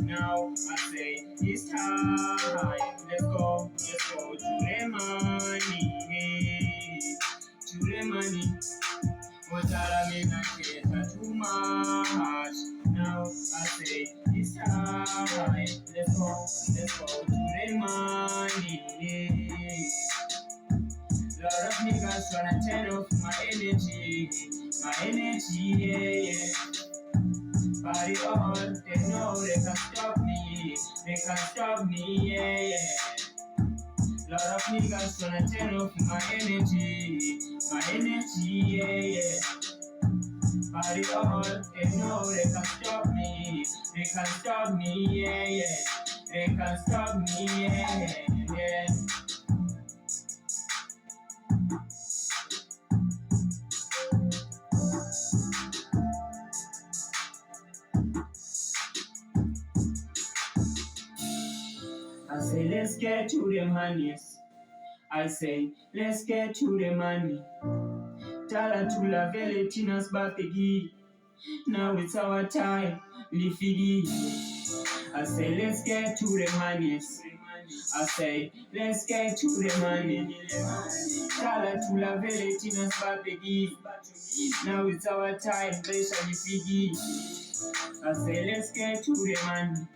Now I say it's time. Let's go to the money, to the money. Motala me na cater too much. Now I say it's time. Let's go to the money. Lot of niggas tryna turn off my energy, yeah, yeah. Body on, they know they can stop me, yeah, yeah. Lot of niggas tryna turn off my energy, yeah, yeah. Body on, they know they can stop me, yeah, yeah. They can stop me, yeah, yeah. I say let's get to the money. I say let's get to the money. Tala tula vele tinas bapegi. Now it's our time, lifigi. I say let's get to the money. I say let's get to the money. Tala tula vele tinas bapegi. Now it's our time, pressure lifigi. I say let's get to the money.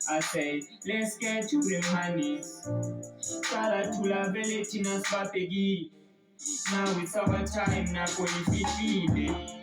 I say, let's get to the money. Tala tula vele tinas bapegi. Now it's our time, now go if it